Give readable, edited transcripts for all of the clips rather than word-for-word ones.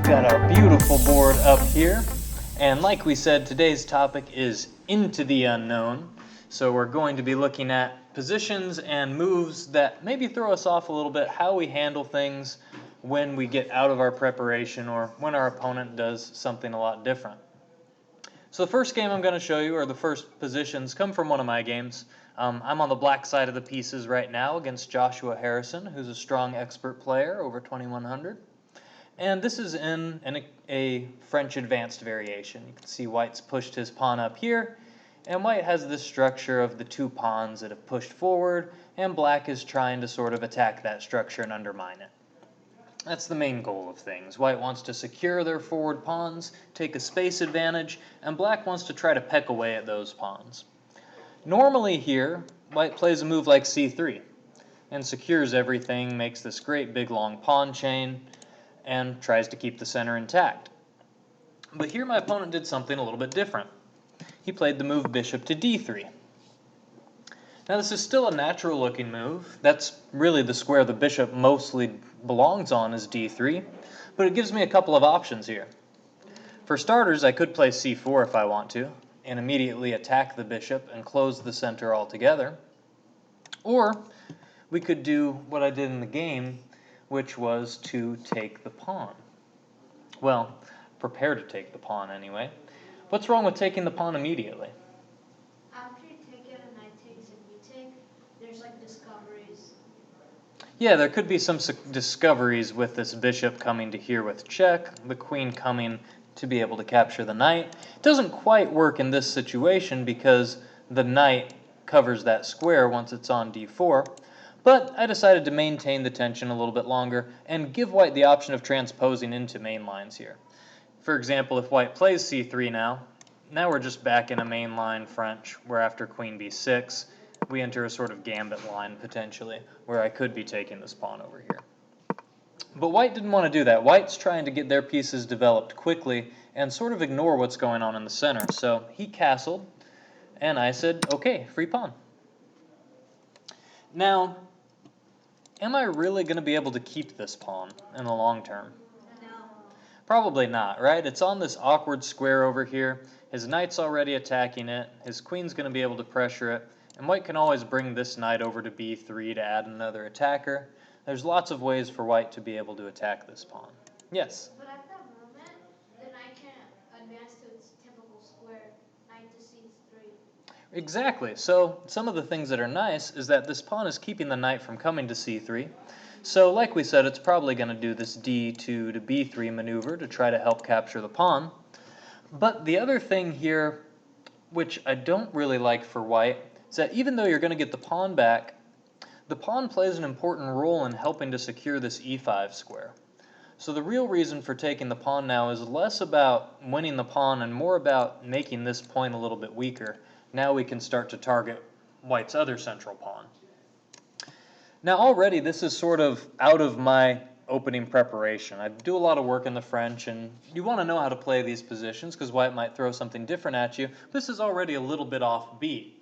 got our beautiful board up here, and like we said, today's topic is into the unknown. So we're going to be looking at positions and moves that maybe throw us off a little bit, how we handle things when we get out of our preparation or when our opponent does something a lot different. So the first game I'm going to show you, or the first positions, come from one of my games. I'm on the black side of the pieces right now against Joshua Harrison, who's a strong expert player, over 2100. And this is in a French advanced variation. You can see white's pushed his pawn up here, and white has this structure of the two pawns that have pushed forward, and black is trying to sort of attack that structure and undermine it. That's the main goal of things. White wants to secure their forward pawns, take a space advantage, and black wants to try to peck away at those pawns. Normally here, white plays a move like c3 and secures everything, makes this great big long pawn chain, and tries to keep the center intact. But here my opponent did something a little bit different. He played the move bishop to d3. Now this is still a natural looking move. That's really the square the bishop mostly belongs on is d3, but it gives me a couple of options here. For starters, I could play c4 if I want to, and immediately attack the bishop and close the center altogether. Or we could do what I did in the game, which was to take the pawn. Well, prepare to take the pawn anyway. What's wrong with taking the pawn immediately? After you take it and knight takes and you take, there's like discoveries. Yeah, there could be some discoveries with this bishop coming to here with check, the queen coming to be able to capture the knight. It doesn't quite work in this situation because the knight covers that square once it's on d4. But I decided to maintain the tension a little bit longer and give white the option of transposing into main lines here. For example, if white plays c3 now we're just back in a main line French, where after queen b6, we enter a sort of gambit line potentially, where I could be taking this pawn over here. But white didn't want to do that. White's trying to get their pieces developed quickly and sort of ignore what's going on in the center. So he castled, and I said, okay, free pawn. Now, am I really going to be able to keep this pawn in the long term? No. Probably not, right? It's on this awkward square over here. His knight's already attacking it. His queen's going to be able to pressure it. And white can always bring this knight over to b3 to add another attacker. There's lots of ways for white to be able to attack this pawn. Yes? But at that moment, the knight can't advance to its typical square, knight to c3. Exactly. So some of the things that are nice is that this pawn is keeping the knight from coming to c3. So like we said, it's probably going to do this d2 to b3 maneuver to try to help capture the pawn. But the other thing here, which I don't really like for white, is that even though you're going to get the pawn back, the pawn plays an important role in helping to secure this e5 square. So the real reason for taking the pawn now is less about winning the pawn and more about making this point a little bit weaker. Now we can start to target white's other central pawn. Now already this is sort of out of my opening preparation. I do a lot of work in the French, and you want to know how to play these positions because white might throw something different at you. This is already a little bit off beat.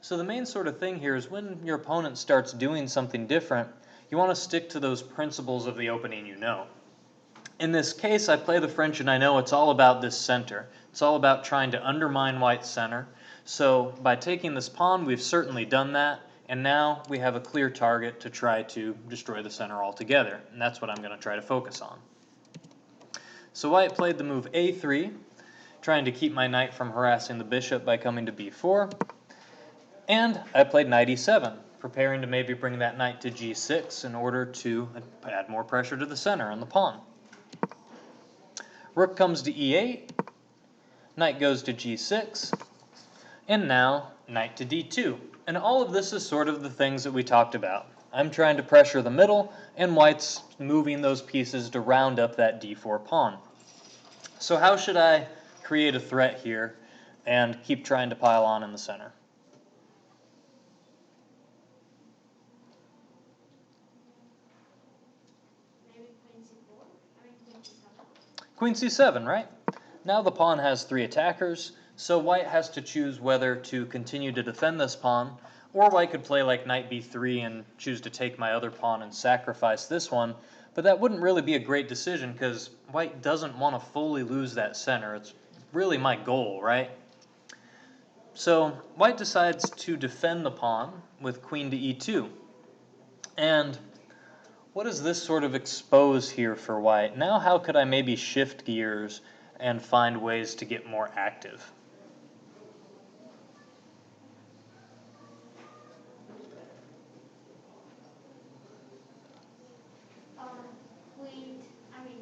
So the main sort of thing here is when your opponent starts doing something different, you want to stick to those principles of the opening you know. In this case, I play the French and I know it's all about this center. It's all about trying to undermine white's center. So by taking this pawn, we've certainly done that. And now we have a clear target to try to destroy the center altogether. And that's what I'm going to try to focus on. So white played the move a3, trying to keep my knight from harassing the bishop by coming to b4. And I played knight e7, preparing to maybe bring that knight to g6 in order to add more pressure to the center and the pawn. Rook comes to e8, knight goes to g6, and now knight to d2. And all of this is sort of the things that we talked about. I'm trying to pressure the middle, and white's moving those pieces to round up that d4 pawn. So how should I create a threat here and keep trying to pile on in the center? Maybe queen c4? I mean queen c7. Queen c7, right? Now the pawn has three attackers, so white has to choose whether to continue to defend this pawn Or white could play like knight b3 and choose to take my other pawn and sacrifice this one, but that wouldn't really be a great decision because white doesn't want to fully lose that center. It's really my goal, right? So white decides to defend the pawn with queen to e2. And what does this sort of expose here for white? Now how could I maybe shift gears and find ways to get more active?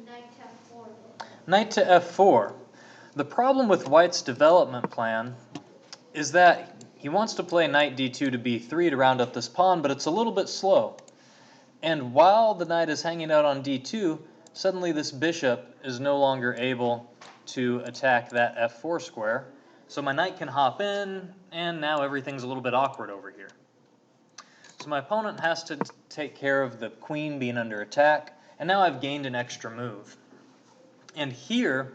Knight to f4. Knight to f4. The problem with white's development plan is that he wants to play knight d2 to b3 to round up this pawn, but it's a little bit slow. And while the knight is hanging out on d2, suddenly this bishop is no longer able to attack that f4 square. So my knight can hop in, and now everything's a little bit awkward over here. So my opponent has to take care of the queen being under attack, and now I've gained an extra move. And here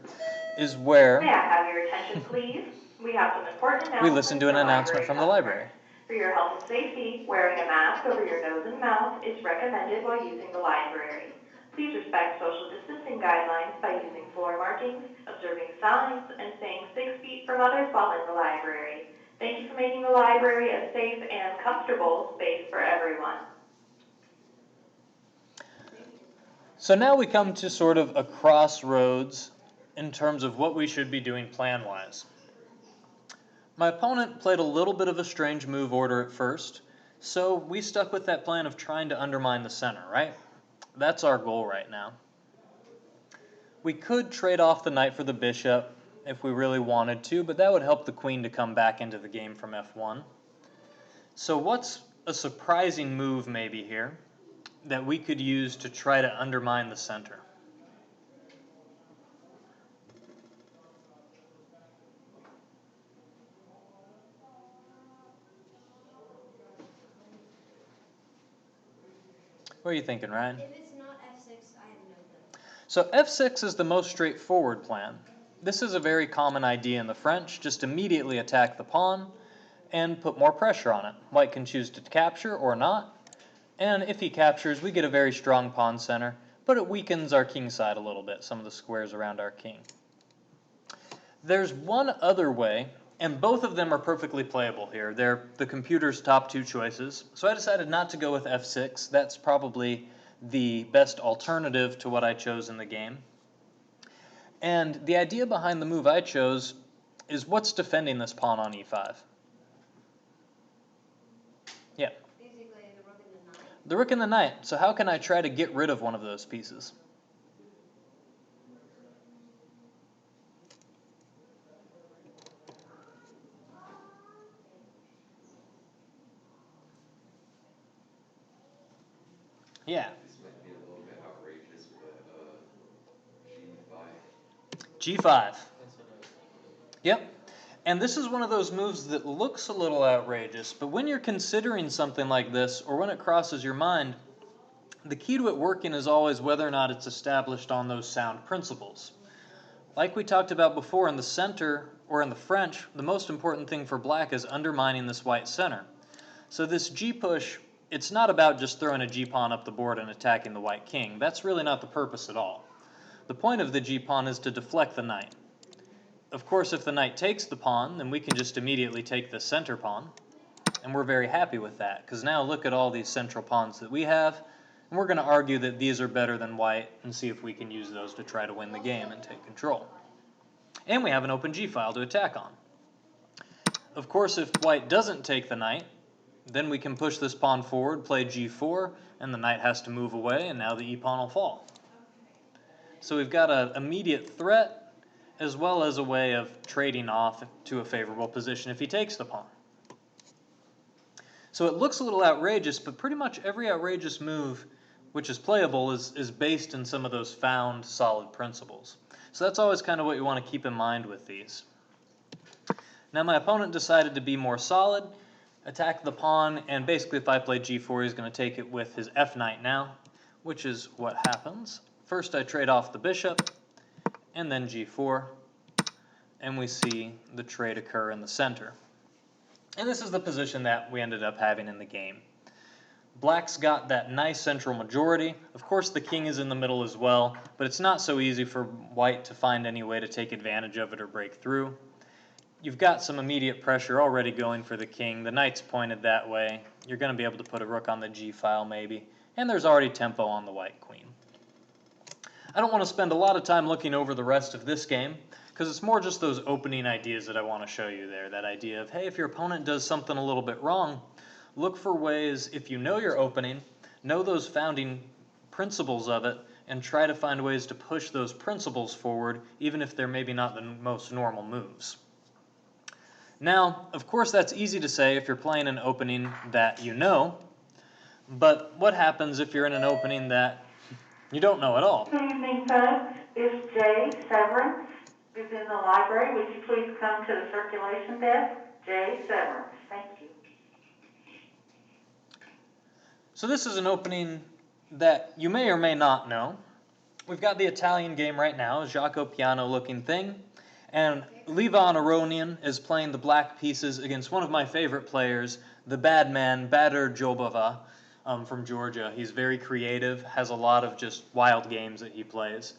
is where May I have your attention, please? We have some important announcements. we listen to an announcement from the library. For your health and safety, wearing a mask over your nose and mouth is recommended while using the library. Please respect social distancing guidelines by using floor markings, observing signs, and staying 6 feet from others while in the library. Thank you for making the library a safe and comfortable space for everyone. So now we come to sort of a crossroads in terms of what we should be doing plan-wise. My opponent played a little bit of a strange move order at first, so we stuck with that plan of trying to undermine the center, right? That's our goal right now. We could trade off the knight for the bishop if we really wanted to, but that would help the queen to come back into the game from f1. So what's a surprising move maybe here that we could use to try to undermine the center? What are you thinking, Ryan? If it's not f6, I have no clue. So f6 is the most straightforward plan. This is a very common idea in the French. Just immediately attack the pawn and put more pressure on it. White can choose to capture or not. And if he captures, we get a very strong pawn center, but it weakens our king side a little bit, some of the squares around our king. There's one other way, and both of them are perfectly playable here. They're the computer's top two choices. So I decided not to go with f6. That's probably the best alternative to what I chose in the game. And the idea behind the move I chose is what's defending this pawn on e5? Yeah. The rook and the knight. So how can I try to get rid of one of those pieces? Yeah. This might be a little bit outrageous, but G5. G5. Yep. And this is one of those moves that looks a little outrageous, but when you're considering something like this, or when it crosses your mind, the key to it working is always whether or not it's established on those sound principles. Like we talked about before, in the center, or in the French, the most important thing for black is undermining this white center. So this G push, it's not about just throwing a G pawn up the board and attacking the white king. That's really not the purpose at all. The point of the G pawn is to deflect the knight. Of course, if the knight takes the pawn, then we can just immediately take the center pawn, and we're very happy with that, because now look at all these central pawns that we have, and we're going to argue that these are better than white and see if we can use those to try to win the game and take control. And we have an open G file to attack on. Of course, if white doesn't take the knight, then we can push this pawn forward, play G4, and the knight has to move away, and now the E pawn will fall. So we've got an immediate threat, as well as a way of trading off to a favorable position if he takes the pawn. So it looks a little outrageous, but pretty much every outrageous move which is playable is based in some of those found solid principles. So that's always kind of what you want to keep in mind with these. Now my opponent decided to be more solid, attack the pawn, and basically if I play G4, he's going to take it with his F knight now, which is what happens. First I trade off the bishop, and then G4, and we see the trade occur in the center. And this is the position that we ended up having in the game. Black's got that nice central majority. Of course, the king is in the middle as well, but it's not so easy for white to find any way to take advantage of it or break through. You've got some immediate pressure already going for the king. The knight's pointed that way. You're going to be able to put a rook on the g-file maybe. And there's already tempo on the white queen. I don't want to spend a lot of time looking over the rest of this game, because it's more just those opening ideas that I want to show you there. That idea of, hey, if your opponent does something a little bit wrong, look for ways, if you know your opening, know those founding principles of it, and try to find ways to push those principles forward, even if they're maybe not the most normal moves. Now, of course, that's easy to say if you're playing an opening that you know, but what happens if you're in an opening that you don't know at all? Good evening, folks. It's Jay Severance is in the library. Would you please come to the circulation desk? Jay Severance. Thank you. So this is an opening that you may or may not know. We've got the Italian game right now, a Jaco Piano looking thing, and Levon Aronian is playing the black pieces against one of my favorite players, the bad man, Badr Jobava, from Georgia. He's very creative, has a lot of just wild games that he plays,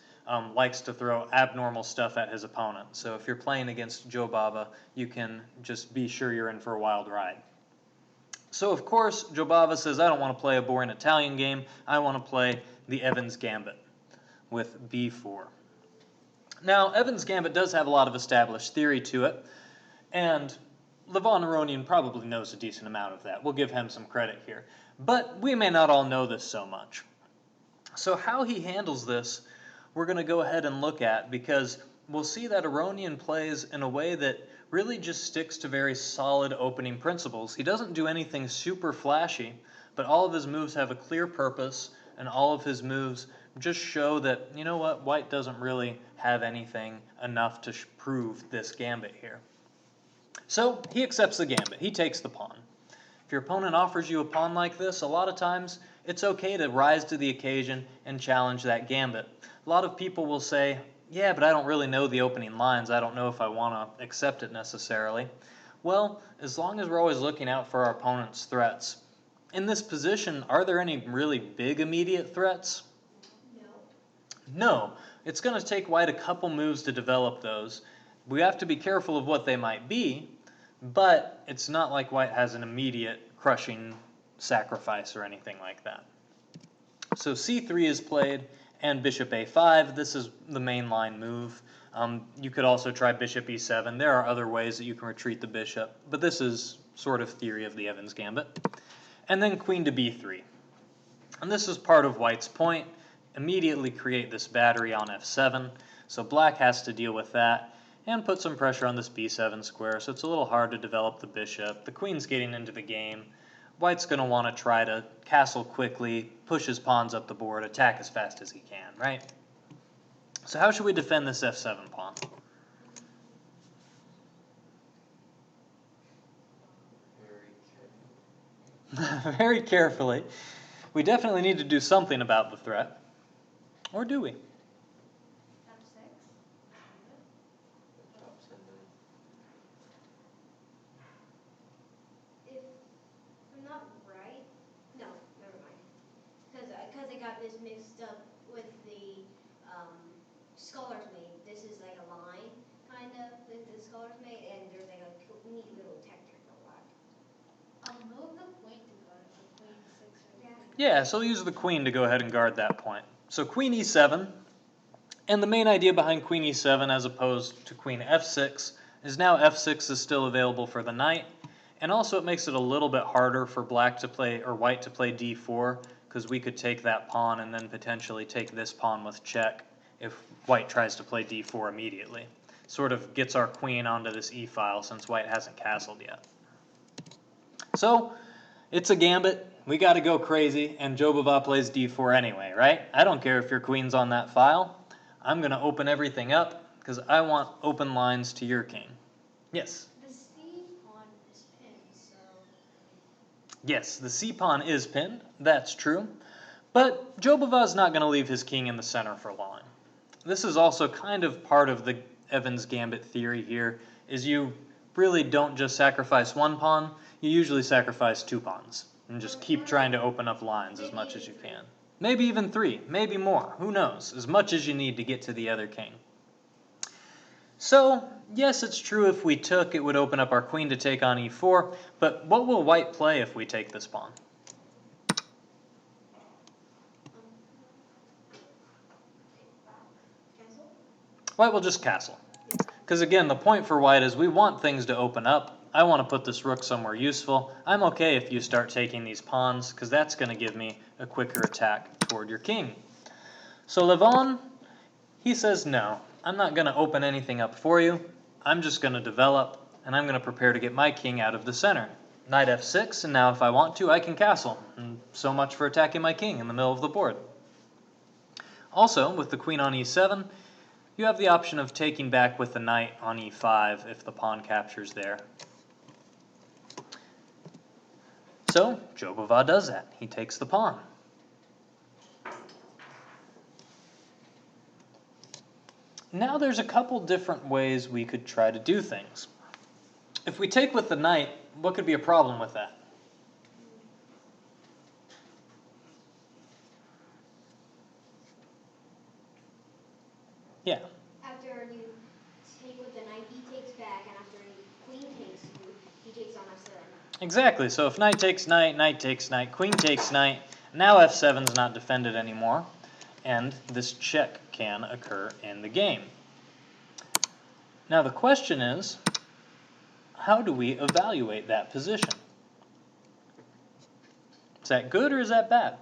likes to throw abnormal stuff at his opponent. So if you're playing against Jobava, you can just be sure you're in for a wild ride. So of course, Jobava says, I don't want to play a boring Italian game. I want to play the Evans Gambit with b4. Now, Evans Gambit does have a lot of established theory to it, and Levon Aronian probably knows a decent amount of that. We'll give him some credit here. But we may not all know this so much. So how he handles this, we're going to go ahead and look at, because we'll see that Aronian plays in a way that really just sticks to very solid opening principles. He doesn't do anything super flashy, but all of his moves have a clear purpose, and all of his moves just show that, you know what, white doesn't really have anything enough to prove this gambit here. So he accepts the gambit. He takes the pawn. If your opponent offers you a pawn like this, a lot of times it's okay to rise to the occasion and challenge that gambit. A lot of people will say, yeah, but I don't really know the opening lines. I don't know if I want to accept it necessarily. Well, as long as we're always looking out for our opponent's threats. In this position, are there any really big immediate threats? No. It's going to take white a couple moves to develop those. We have to be careful of what they might be, but it's not like white has an immediate crushing sacrifice or anything like that. So c3 is played, and bishop a5. This is the main line move. You could also try bishop e7. There are other ways that you can retreat the bishop, but this is sort of theory of the Evans Gambit. And then queen to b3. And this is part of white's point. Immediately create this battery on f7. So black has to deal with that and put some pressure on this b7 square, so it's a little hard to develop the bishop. The queen's getting into the game. White's going to want to try to castle quickly, push his pawns up the board, attack as fast as he can, right? So how should we defend this f7 pawn? Very carefully. We definitely need to do something about the threat. Or do we? F6. If I'm not right, no, never mind. Because I got this mixed up with the Scholar's Mate. This is like a line, kind of, with the Scholar's Mate, and there's like a neat little tactic for black. I'll move the queen to guard the queen 6 or Yeah, so we'll use the queen to go ahead and guard that point. So queen e7, and the main idea behind queen e7 as opposed to queen f6 is now f6 is still available for the knight, and also it makes it a little bit harder for black to play, or white to play d4, because we could take that pawn and then potentially take this pawn with check if white tries to play d4 immediately. Sort of gets our queen onto this e-file since white hasn't castled yet. So it's a gambit. We got to go crazy, and Jobava plays d4 anyway, right? I don't care if your queen's on that file. I'm going to open everything up because I want open lines to your king. Yes? The C pawn is pinned, so... Yes, the c pawn is pinned. That's true. But Jobava's not going to leave his king in the center for long. This is also kind of part of the Evans Gambit theory here, is you really don't just sacrifice one pawn, you usually sacrifice 2 pawns. And just keep trying to open up lines as much as you can. Maybe even 3, maybe more, who knows, as much as you need to get to the other king. So, yes, it's true if we took, it would open up our queen to take on e4, but what will white play if we take this pawn? Cancel? White will just castle. Because again, the point for white is we want things to open up. I want to put this rook somewhere useful. I'm okay if you start taking these pawns, because that's going to give me a quicker attack toward your king. So Levon, he says, no, I'm not going to open anything up for you. I'm just going to develop, and I'm going to prepare to get my king out of the center. Knight f6, and now if I want to, I can castle. And so much for attacking my king in the middle of the board. Also, with the queen on e7, you have the option of taking back with the knight on e5 if the pawn captures there. So, Jobava does that. He takes the pawn. Now there's a couple different ways we could try to do things. If we take with the knight, what could be a problem with that? Yeah. After you take with the knight, he takes back, and after queen takes you, he takes on f7. Exactly. So if knight takes knight, knight takes knight, queen takes knight, now f7's not defended anymore, and this check can occur in the game. Now the question is, how do we evaluate that position? Is that good or is that bad?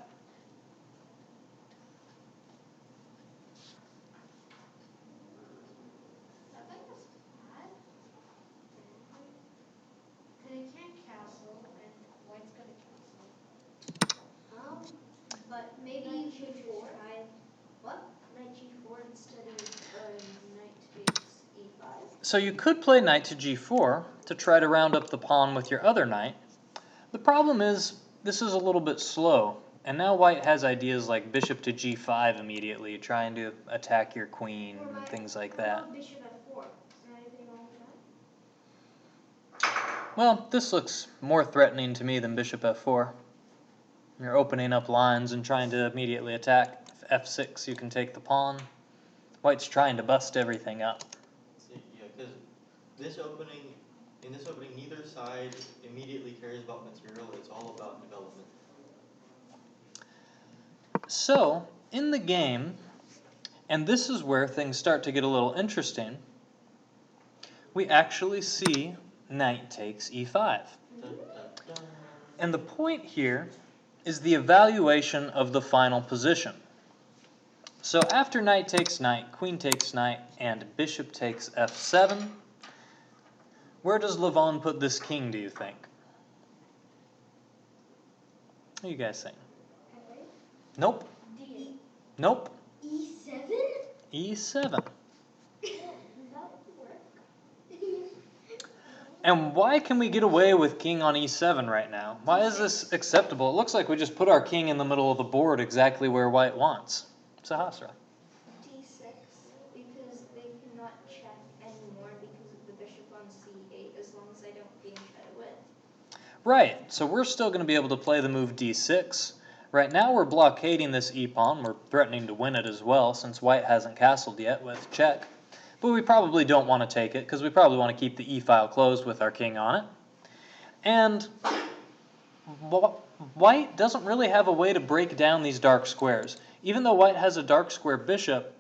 I think that's bad. Because he can't castle, and white's gonna castle. But maybe you should try. What? Knight g4 instead of knight takes e5. So you could play knight to g4 to try to round up the pawn with your other knight. The problem is, this is a little bit slow, and now white has ideas like bishop to g5 immediately, trying to attack your queen and things like that. Bishop f4. Is there anything wrong with that? Well, this looks more threatening to me than bishop f4. You're opening up lines and trying to immediately attack. If f6, you can take the pawn. White's trying to bust everything up. See, yeah, because in this opening, neither side immediately cares about material. It's all about development. So, in the game, and this is where things start to get a little interesting, we actually see knight takes e5. Dun, dun, dun. And the point here is the evaluation of the final position. So after knight takes knight, queen takes knight, and bishop takes f7, where does Levon put this king, do you think? What do you guys think? Nope. D. Nope. E7? E7. That would work. And why can we get away with king on e7 right now? Why is this acceptable? It looks like we just put our king in the middle of the board exactly where white wants. Sahasra. D6, because they cannot check anymore because of the bishop on c8 as long as I don't gain Chedewit. Right, so we're still going to be able to play the move d6. Right now we're blockading this e-pawn. We're threatening to win it as well since white hasn't castled yet with check. But we probably don't want to take it because we probably want to keep the e-file closed with our king on it. And white doesn't really have a way to break down these dark squares. Even though white has a dark square bishop,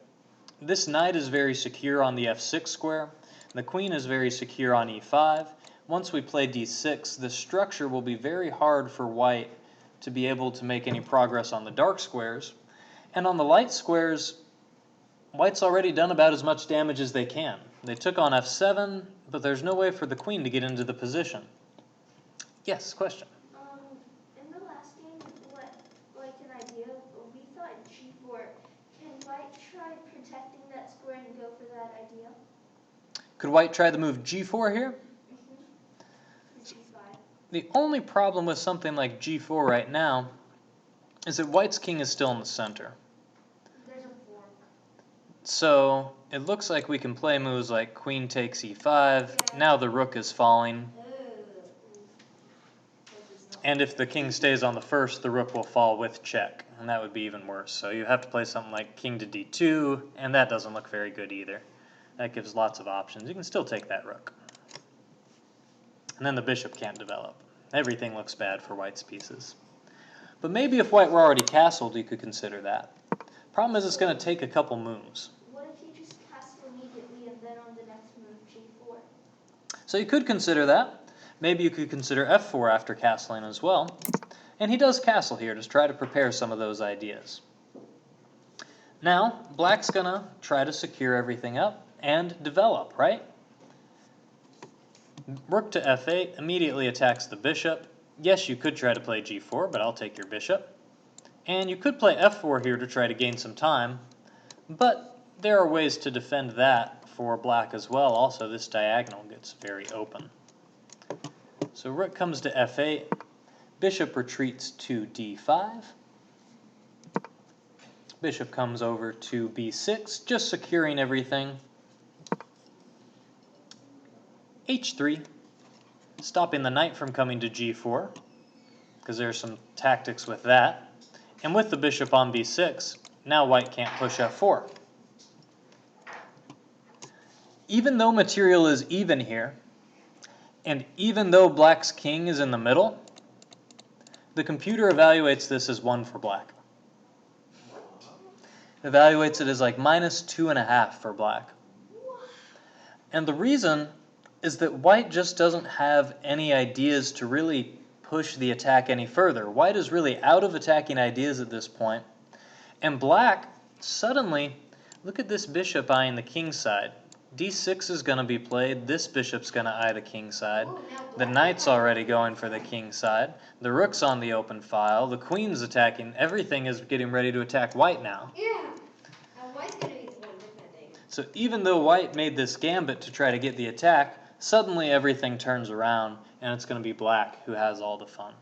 this knight is very secure on the f6 square. The queen is very secure on e5. Once we play d6, the structure will be very hard for white to be able to make any progress on the dark squares. And on the light squares, white's already done about as much damage as they can. They took on f7, but there's no way for the queen to get into the position. Yes, question? In the last game, like an idea, we thought g4. Can white try protecting that square and go for that idea? Could white try the move g4 here? G5. The only problem with something like g4 right now is that white's king is still in the center. There's a fork. So it looks like we can play moves like queen takes e5. Now the rook is falling. And if the king stays on the first, the rook will fall with check. And that would be even worse. So you have to play something like king to d2. And that doesn't look very good either. That gives lots of options. You can still take that rook. And then the bishop can't develop. Everything looks bad for white's pieces. But maybe if white were already castled, you could consider that. Problem is it's going to take a couple moves. What if you just castle immediately and then on the next move g4? So you could consider that. Maybe you could consider f4 after castling as well. And he does castle here to try to prepare some of those ideas. Now, black's going to try to secure everything up and develop, right? Rook to f8 immediately attacks the bishop. Yes, you could try to play g4, but I'll take your bishop. And you could play f4 here to try to gain some time, but there are ways to defend that for black as well. Also, this diagonal gets very open. So rook comes to f8, bishop retreats to d5, bishop comes over to b6, just securing everything. h3, stopping the knight from coming to g4, because there's some tactics with that. And with the bishop on b6, now white can't push f4. Even though material is even here, and even though black's king is in the middle, the computer evaluates this as 1 for black. Evaluates it as like -2.5 for black. And the reason is that white just doesn't have any ideas to really push the attack any further. White is really out of attacking ideas at this point. And black, suddenly, look at this bishop eyeing the king side. d6 is going to be played. This bishop's going to eye the king side. The knight's already going for the king side. The rook's on the open file. The queen's attacking. Everything is getting ready to attack white now. Yeah. And white's gonna be the one defending. So even though white made this gambit to try to get the attack, suddenly everything turns around and it's going to be black who has all the fun.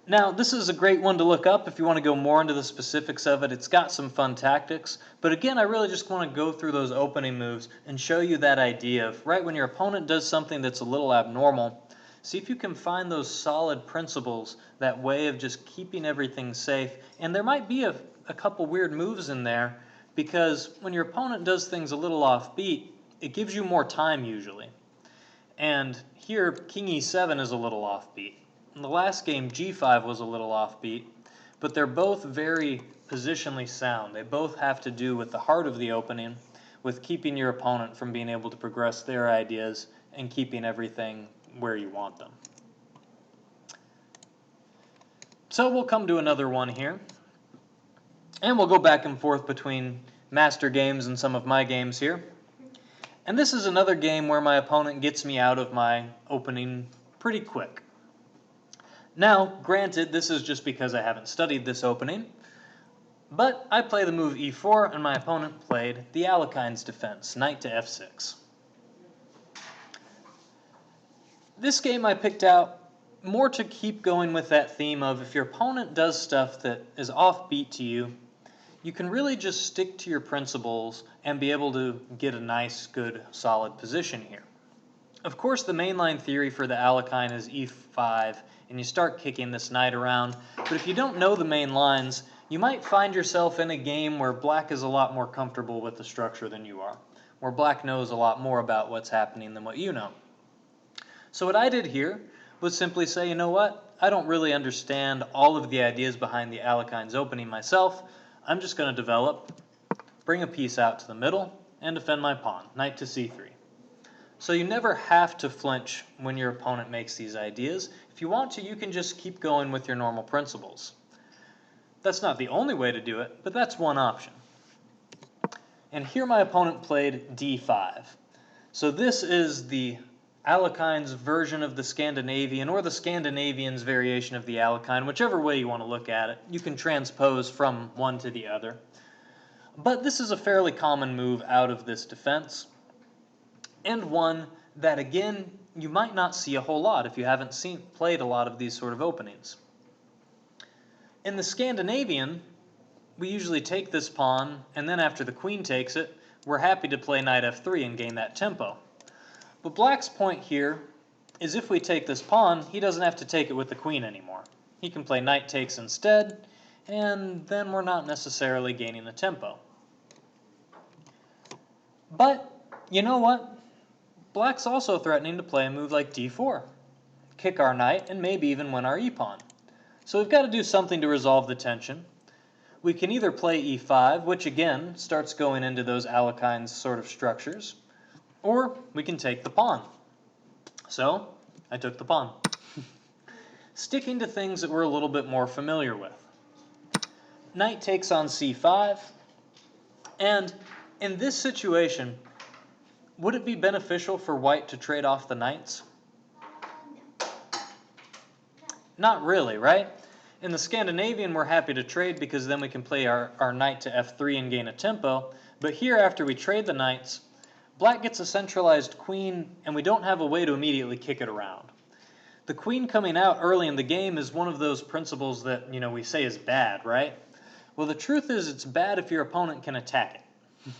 Now, this is a great one to look up if you want to go more into the specifics of it. It's got some fun tactics. But again, I really just want to go through those opening moves and show you that idea of right when your opponent does something that's a little abnormal, see if you can find those solid principles, that way of just keeping everything safe. And there might be a couple weird moves in there because when your opponent does things a little offbeat, it gives you more time usually. And here, king e7 is a little offbeat. In the last game, g5 was a little offbeat, but they're both very positionally sound. They both have to do with the heart of the opening, with keeping your opponent from being able to progress their ideas and keeping everything where you want them. So we'll come to another one here, and we'll go back and forth between master games and some of my games here. And this is another game where my opponent gets me out of my opening pretty quick. Now, granted, this is just because I haven't studied this opening, but I play the move e4 and my opponent played the Alekhines defense, knight to f6. This game I picked out more to keep going with that theme of if your opponent does stuff that is offbeat to you, you can really just stick to your principles and be able to get a nice, good, solid position here. Of course, the mainline theory for the Alekhine is e5, and you start kicking this knight around. But if you don't know the main lines, you might find yourself in a game where black is a lot more comfortable with the structure than you are, where black knows a lot more about what's happening than what you know. So what I did here was simply say, you know what? I don't really understand all of the ideas behind the Alekhines opening myself. I'm just going to develop, bring a piece out to the middle, and defend my pawn, knight to c3. So you never have to flinch when your opponent makes these ideas. If you want to, you can just keep going with your normal principles. That's not the only way to do it, but that's one option. And here my opponent played d5. So this is the Alekhines version of the Scandinavian, or the Scandinavian's variation of the Alekhine, whichever way you want to look at it. You can transpose from one to the other. But this is a fairly common move out of this defense, and one that, again, you might not see a whole lot if you haven't played a lot of these sort of openings. In the Scandinavian, we usually take this pawn, and then after the queen takes it, we're happy to play knight f3 and gain that tempo. But black's point here is if we take this pawn, he doesn't have to take it with the queen anymore. He can play knight takes instead, and then we're not necessarily gaining the tempo. But, you know what? Black's also threatening to play a move like d4, kick our knight, and maybe even win our e-pawn. So we've got to do something to resolve the tension. We can either play e5, which again starts going into those Alekhine sort of structures, or we can take the pawn. So, I took the pawn. Sticking to things that we're a little bit more familiar with. Knight takes on c5, and in this situation, would it be beneficial for white to trade off the knights? No. Not really, right? In the Scandinavian, we're happy to trade because then we can play our knight to f3 and gain a tempo. But here, after we trade the knights, black gets a centralized queen, and we don't have a way to immediately kick it around. The queen coming out early in the game is one of those principles that, we say is bad, right? Well, the truth is it's bad if your opponent can attack it.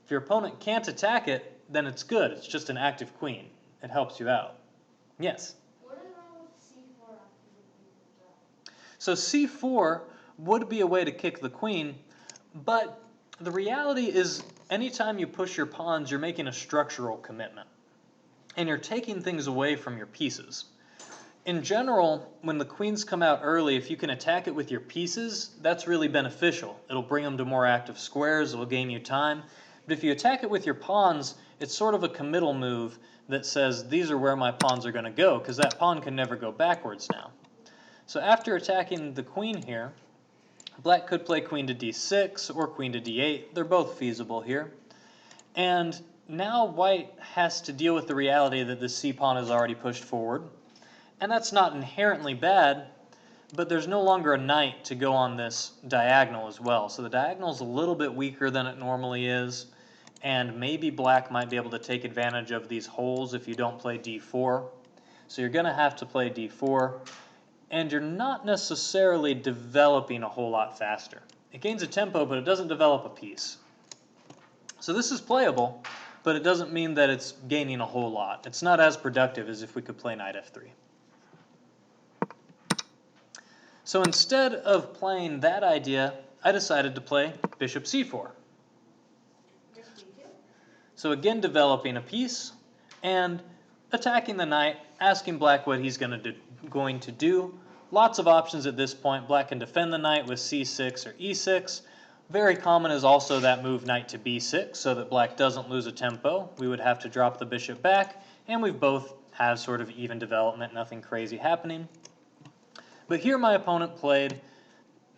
If your opponent can't attack it, then it's good. It's just an active queen. It helps you out. Yes? What is wrong with c4 after the queen comes out? So c4 would be a way to kick the queen, but the reality is anytime you push your pawns, you're making a structural commitment. And you're taking things away from your pieces. In general, when the queens come out early, if you can attack it with your pieces, that's really beneficial. It'll bring them to more active squares, it'll gain you time. But if you attack it with your pawns, it's sort of a committal move that says these are where my pawns are going to go, because that pawn can never go backwards now. So after attacking the queen here, black could play queen to d6 or queen to d8. They're both feasible here. And now white has to deal with the reality that the c-pawn is already pushed forward. And that's not inherently bad, but there's no longer a knight to go on this diagonal as well. So the diagonal is a little bit weaker than it normally is, and maybe black might be able to take advantage of these holes if you don't play d4. So you're going to have to play d4, and you're not necessarily developing a whole lot faster. It gains a tempo, but it doesn't develop a piece. So this is playable, but it doesn't mean that it's gaining a whole lot. It's not as productive as if we could play knight f3. So instead of playing that idea, I decided to play bishop c4. Just d2. So again, developing a piece and attacking the knight, asking black what he's going to do. Lots of options at this point. Black can defend the knight with c6 or e6. Very common is also that move knight to b6 so that black doesn't lose a tempo. We would have to drop the bishop back, and we both have sort of even development, nothing crazy happening. But here my opponent played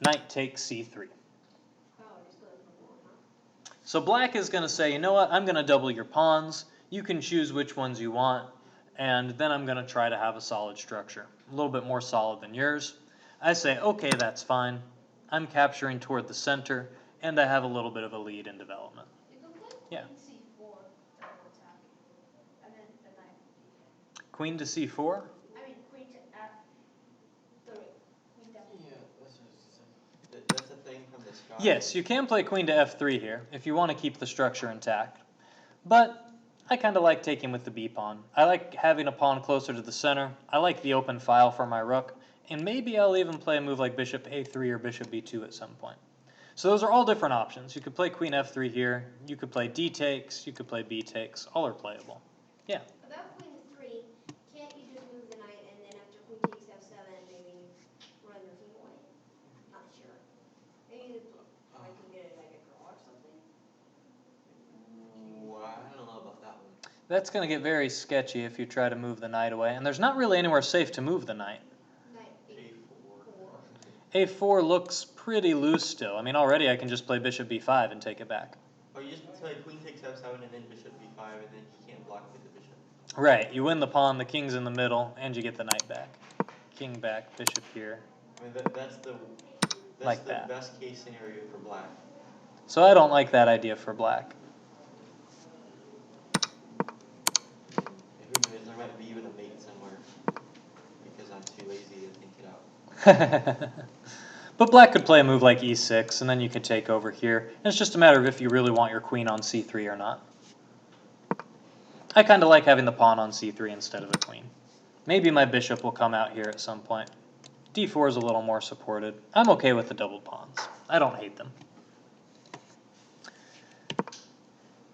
knight takes c3. Oh, just go with the pawn, huh? So black is going to say, you know what, I'm going to double your pawns. You can choose which ones you want, and then I'm going to try to have a solid structure. A little bit more solid than yours. I say, okay, that's fine. I'm capturing toward the center, and I have a little bit of a lead in development. You can play Yeah. queen c4 double attack, and then the knight would be Queen to c4? I mean, queen to f3. Queen to Yeah, that's a thing from the sky. Yes, you can play queen to f3 here if you want to keep the structure intact. But I kind of like taking with the b pawn. I like having a pawn closer to the center. I like the open file for my rook. And maybe I'll even play a move like bishop a3 or bishop b2 at some point. So those are all different options. You could play queen f3 here. You could play d takes. You could play b takes. All are playable. Yeah. About queen to 3, can't you just move the knight and then after queen takes f7, maybe run the king away? Not sure. Maybe I can get like a draw or something. Well, I don't know about that one. That's going to get very sketchy if you try to move the knight away. And there's not really anywhere safe to move the knight. Knight A4. a4 looks pretty loose still. I mean, already I can just play bishop b5 and take it back. Or you just play queen takes f7 and then bishop b5 and then he can't block with the bishop. Right, you win the pawn, the king's in the middle, and you get the knight back. King back, bishop here. I mean, that's the Like that. best case scenario for black. So I don't like that idea for black. And who knows, there might be even a mate somewhere because I'm too lazy to think it out. But black could play a move like e6, and then you could take over here. And it's just a matter of if you really want your queen on c3 or not. I kind of like having the pawn on c3 instead of the queen. Maybe my bishop will come out here at some point. d4 is a little more supported. I'm okay with the doubled pawns. I don't hate them.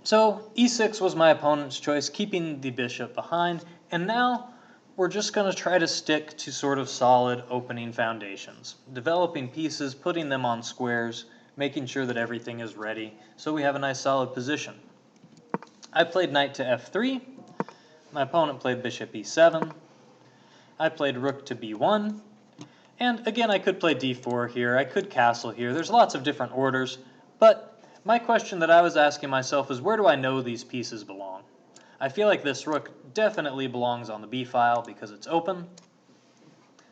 So e6 was my opponent's choice, keeping the bishop behind. And now we're just going to try to stick to sort of solid opening foundations. Developing pieces, putting them on squares, making sure that everything is ready so we have a nice solid position. I played knight to f3. My opponent played bishop e7. I played rook to b1. And again, I could play d4 here. I could castle here. There's lots of different orders. But my question that I was asking myself is, where do I know these pieces belong? I feel like this rook definitely belongs on the b file because it's open.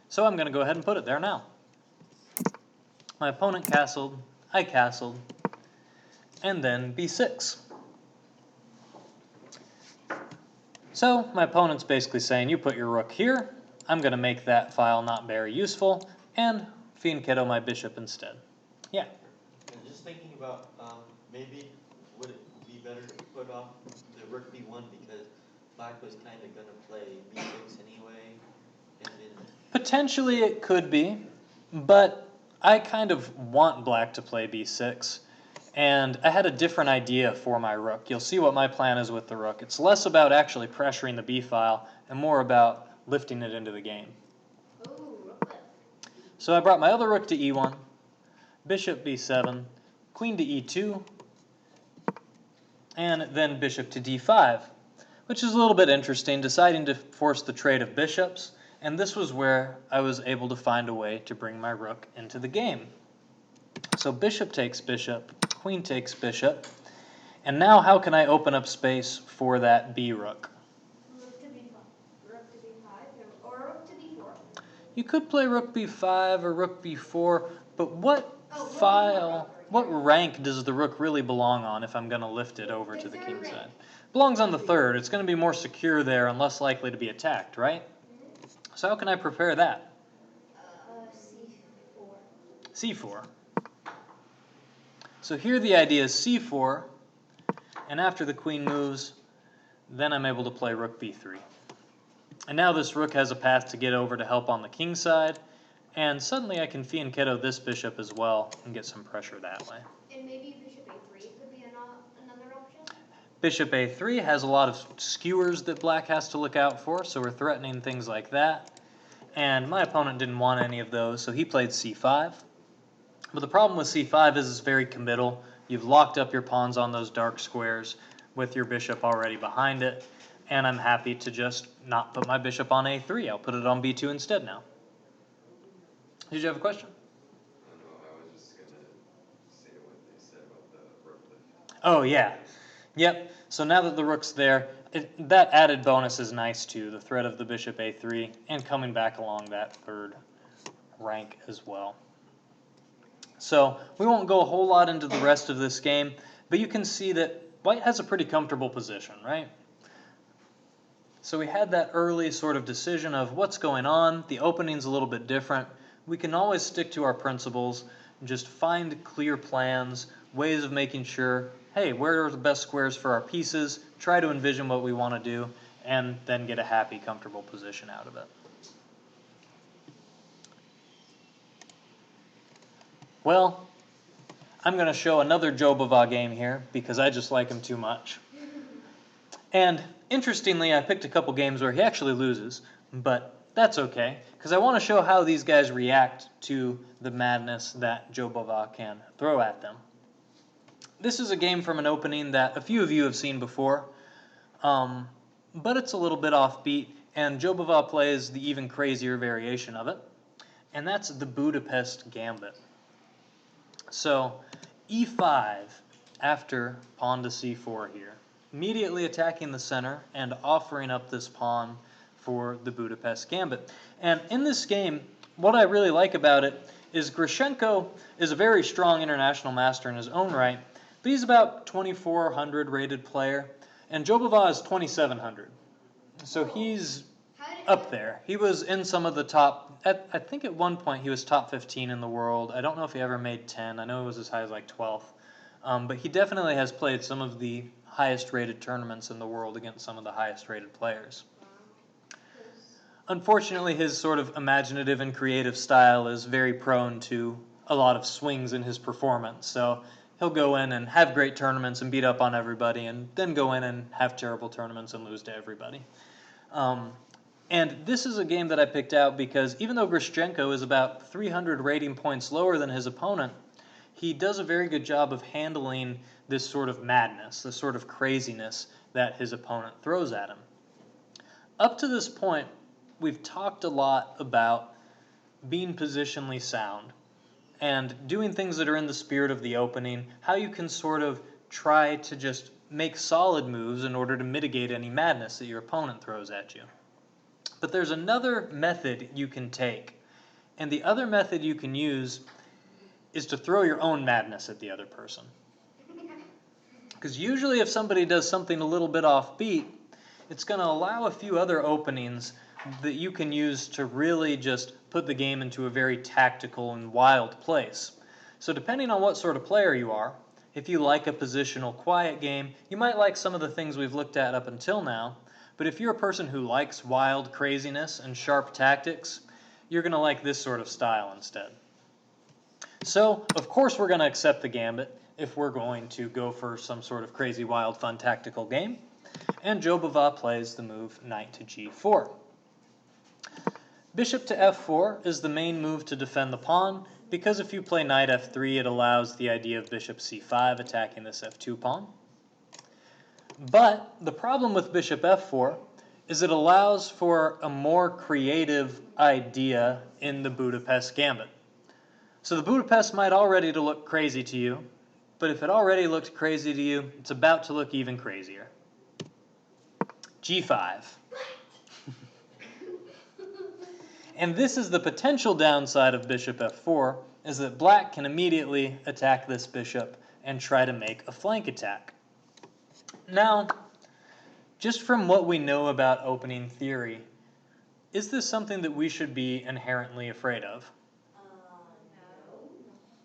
So I'm going to go ahead and put it there now. My opponent castled. I castled. And then b6. So my opponent's basically saying, you put your rook here, I'm going to make that file not very useful, and fianchetto my bishop instead. Yeah? And just thinking about, maybe would it be better to put off the rook b1 because black was kind of going to play b6 anyway, and then... Potentially it could be, but I kind of want black to play b6. And I had a different idea for my rook. You'll see what my plan is with the rook. It's less about actually pressuring the b file and more about lifting it into the game. Ooh, rook left. So I brought my other rook to e1, bishop b7, queen to e2, and then bishop to d5, which is a little bit interesting, deciding to force the trade of bishops. And this was where I was able to find a way to bring my rook into the game. So bishop takes bishop, queen takes bishop, and now how can I open up space for that b rook? Rook to b5. Rook to b5 or rook to b4. You could play rook b5 or rook b4, but what Oh, rook file, b4, what rank does the rook really belong on if I'm going to lift it over to the third king rank. side? Belongs on the third. It's going to be more secure there and less likely to be attacked, right? So how can I prepare that? c4. c4. So here the idea is c4, and after the queen moves, then I'm able to play rook b3. And now this rook has a path to get over to help on the king side, and suddenly I can fianchetto this bishop as well and get some pressure that way. And maybe bishop a3 could be another option? Bishop a3 has a lot of skewers that black has to look out for, so we're threatening things like that. And my opponent didn't want any of those, so he played c5. But the problem with c5 is it's very committal. You've locked up your pawns on those dark squares with your bishop already behind it, and I'm happy to just not put my bishop on a3. I'll put it on b2 instead now. Did you have a question? No, I was just gonna say what they said about the rook lift. Oh, yeah. Yep. So now that the rook's there, that added bonus is nice too, the threat of the bishop a3 and coming back along that third rank as well. So we won't go a whole lot into the rest of this game, but you can see that white has a pretty comfortable position, right? So we had that early sort of decision of what's going on. The opening's a little bit different. We can always stick to our principles and just find clear plans, ways of making sure, hey, where are the best squares for our pieces, try to envision what we want to do, and then get a happy, comfortable position out of it. Well, I'm going to show another Joe Bava game here because I just like him too much. And interestingly, I picked a couple games where he actually loses, but that's okay because I want to show how these guys react to the madness that Joe Bava can throw at them. This is a game from an opening that a few of you have seen before, but it's a little bit offbeat, and Joe Bava plays the even crazier variation of it, and that's the Budapest Gambit. So e5 after pawn to c4 here, immediately attacking the center and offering up this pawn for the Budapest Gambit. And in this game, what I really like about it is Grushenko is a very strong international master in his own right, but he's about 2,400 rated player, and Joe Bava is 2,700. So he's... up there. He was in some of the top, I think at one point he was top 15 in the world. I don't know if he ever made 10. I know it was as high as like 12th. But he definitely has played some of the highest rated tournaments in the world against some of the highest rated players. Unfortunately, his sort of imaginative and creative style is very prone to a lot of swings in his performance. So he'll go in and have great tournaments and beat up on everybody, and then go in and have terrible tournaments and lose to everybody. And this is a game that I picked out because even though Grishchenko is about 300 rating points lower than his opponent, he does a very good job of handling this sort of madness, this sort of craziness that his opponent throws at him. Up to this point, we've talked a lot about being positionally sound and doing things that are in the spirit of the opening, how you can sort of try to just make solid moves in order to mitigate any madness that your opponent throws at you. But there's another method you can take, and the other method you can use is to throw your own madness at the other person. Because usually if somebody does something a little bit offbeat, it's going to allow a few other openings that you can use to really just put the game into a very tactical and wild place. So depending on what sort of player you are, if you like a positional quiet game, you might like some of the things we've looked at up until now. But if you're a person who likes wild craziness and sharp tactics, you're going to like this sort of style instead. So, of course, we're going to accept the gambit if we're going to go for some sort of crazy, wild, fun tactical game. And Jobava plays the move knight to g4. Bishop to f4 is the main move to defend the pawn, because if you play knight f3, it allows the idea of bishop c5 attacking this f2 pawn. But the problem with bishop f4 is it allows for a more creative idea in the Budapest gambit. So the Budapest might already look crazy to you, but if it already looked crazy to you, it's about to look even crazier. g5. And this is the potential downside of bishop f4, is that black can immediately attack this bishop and try to make a flank attack. Now, just from what we know about opening theory, is this something that we should be inherently afraid of?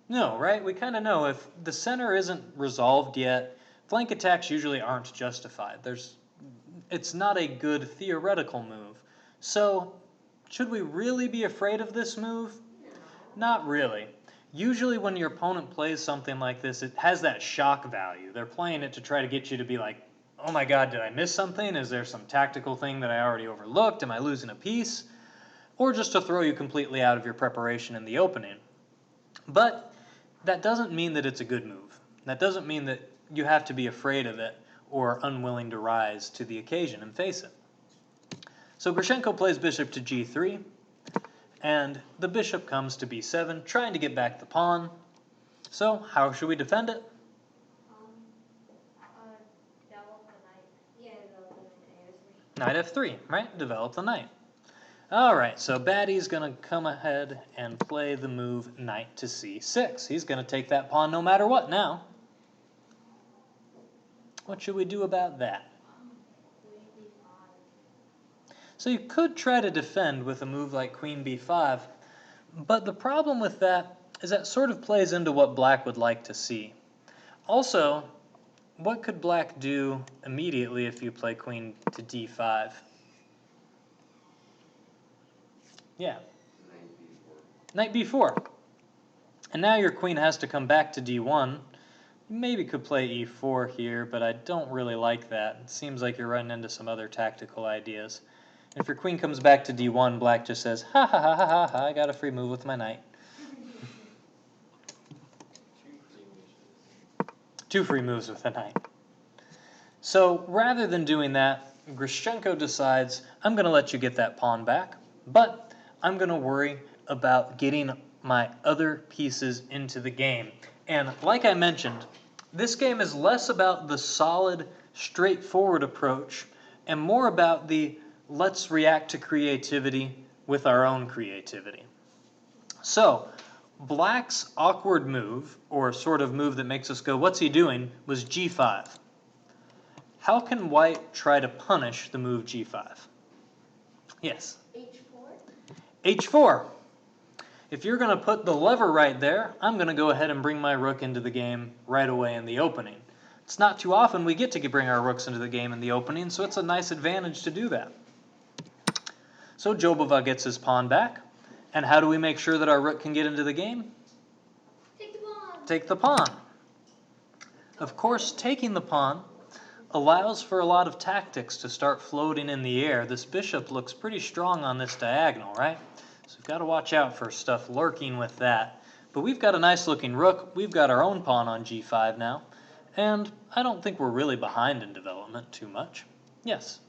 No, right? We kind of know if the center isn't resolved yet, flank attacks usually aren't justified. It's not a good theoretical move. So, should we really be afraid of this move? Not really. Usually when your opponent plays something like this, it has that shock value. They're playing it to try to get you to be like, oh my god, did I miss something? Is there some tactical thing that I already overlooked? Am I losing a piece? Or just to throw you completely out of your preparation in the opening. But that doesn't mean that it's a good move. That doesn't mean that you have to be afraid of it or unwilling to rise to the occasion and face it. So Grishchenko plays bishop to g3, and the bishop comes to b7, trying to get back the pawn. So how should we defend it? Develop the knight. Yeah, develop the Knight f3, right? Develop the knight. All right, so Batty's going to come ahead and play the move knight to c6. He's going to take that pawn no matter what now. What should we do about that? So you could try to defend with a move like queen b5, but the problem with that is that sort of plays into what black would like to see. Also, what could black do immediately if you play queen to d5? Yeah. Knight b4. And now your queen has to come back to d1. You maybe could play e4 here, but I don't really like that. It seems like you're running into some other tactical ideas. If your queen comes back to d1, black just says, ha ha ha ha ha ha, I got a free move with my knight. Two free moves with a knight. So rather than doing that, Grishchenko decides, I'm going to let you get that pawn back, but I'm going to worry about getting my other pieces into the game. And like I mentioned, this game is less about the solid, straightforward approach and more about the let's react to creativity with our own creativity. So, black's awkward move, or sort of move that makes us go, what's he doing, was g5. How can white try to punish the move g5? Yes. H4? H4. If you're going to put the lever right there, I'm going to go ahead and bring my rook into the game right away in the opening. It's not too often we get to bring our rooks into the game in the opening, so it's a nice advantage to do that. So Jobava gets his pawn back. And how do we make sure that our rook can get into the game? Take the pawn. Take the pawn. Of course, taking the pawn allows for a lot of tactics to start floating in the air. This bishop looks pretty strong on this diagonal, right? So we've got to watch out for stuff lurking with that. But we've got a nice looking rook. We've got our own pawn on g5 now. And I don't think we're really behind in development too much. Yes?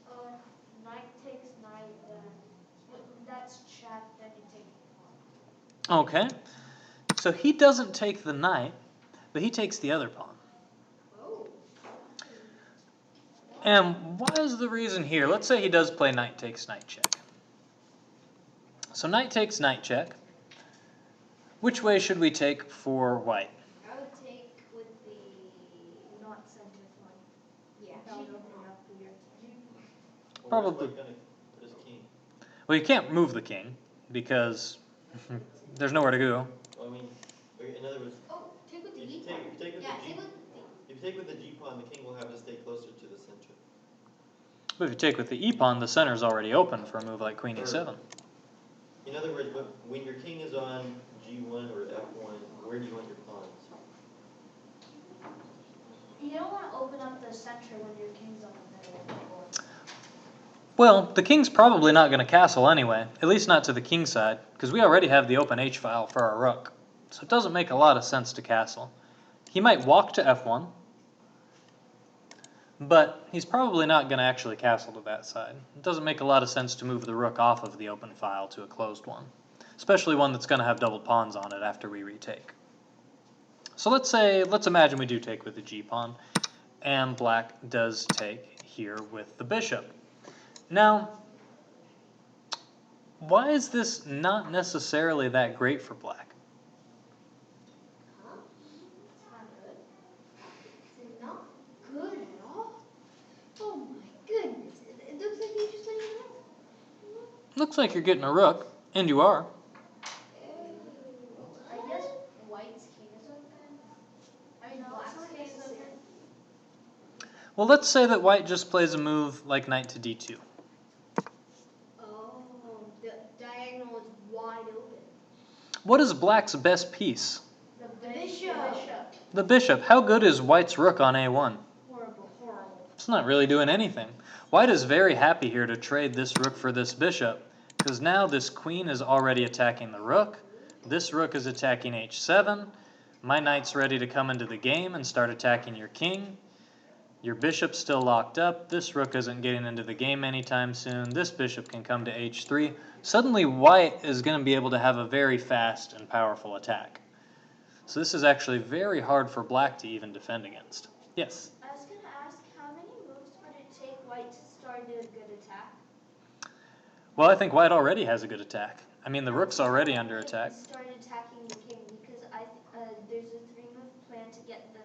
Knight takes knight, then that's check, then you take the pawn. Okay. So he doesn't take the knight, but he takes the other pawn. Oh. And what is the reason here? Let's say he does play knight takes knight check. So knight takes knight check. Which way should we take for white? I would take with the Not center pawn. yeah. Without opening up for your king. Probably. Where's White gonna put his king? Well, you can't move the king because there's nowhere to go. Well, I mean, in other words, Oh, take with the if E you pawn. take with Yeah, the take G, with the. if you take with the G pawn, the king will have to stay closer to the center. But if you take with the e pawn, the center's already open for a move like queen e7. In other words, when your king is on G1 or F1, where do you want your pawns? You don't want to open up the center when your king's on the middle of the board. Well, the king's probably not going to castle anyway, at least not to the king side, because we already have the open h file for our rook. So it doesn't make a lot of sense to castle. He might walk to f1, but he's probably not going to actually castle to that side. It doesn't make a lot of sense to move the rook off of the open file to a closed one, especially one that's going to have doubled pawns on it after we retake. So let's imagine we do take with the g pawn, and black does take here with the bishop. Now, why is this not necessarily that great for black? Huh? It's not good. It's not good at all. Oh my goodness! It looks like you're just laying it out. Looks like you're getting a rook, and you are. I guess white's king is open. I mean, No, black's it's not king is necessary. open. Well, let's say that white just plays a move like knight to d2. Oh, the diagonal is wide open. What is black's best piece? The bishop. The bishop. How good is white's rook on a1? Horrible. It's not really doing anything. White is very happy here to trade this rook for this bishop, because now this queen is already attacking the rook. This rook is attacking h7. My knight's ready to come into the game and start attacking your king. Your bishop's still locked up. This rook isn't getting into the game anytime soon. This bishop can come to h3. Suddenly white is going to be able to have a very fast and powerful attack. So this is actually very hard for black to even defend against. Yes? I was going to ask, how many moves would it take white to start a good attack? Well, I think white already has a good attack. I mean, the rook's already under attack. Start attacking the king because there's a 3-move plan to get the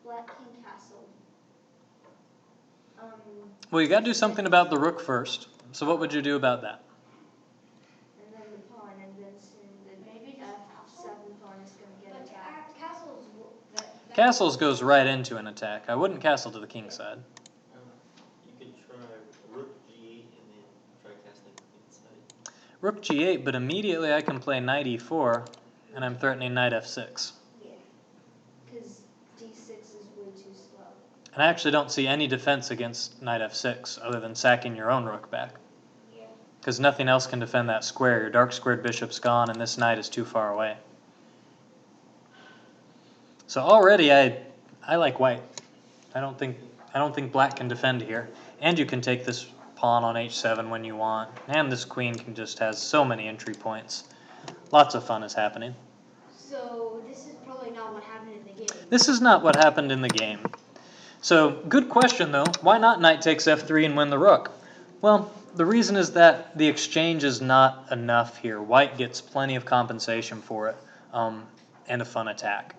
black king castled. Well, you got to do something about the rook first. So what would you do about that? And then the pawn, and then soon the F7 pawn is going to get But attacked. castles. Castles goes right into an attack. I wouldn't castle to the king side. You could try rook G8 and then try castling inside. Rook G8, but immediately I can play knight E4, and I'm threatening knight F6. Yeah, because D6 is way too slow. And I actually don't see any defense against knight F6 other than sacking your own rook back. Yeah. Because nothing else can defend that square. Your dark squared bishop's gone, and this knight is too far away. So already I like white. I don't think black can defend here. And you can take this pawn on h7 when you want. And this queen can just has so many entry points. Lots of fun is happening. So this is probably not what happened in the game. This is not what happened in the game. So good question though. Why not knight takes f3 and win the rook? Well, the reason is that the exchange is not enough here. White gets plenty of compensation for it and a fun attack.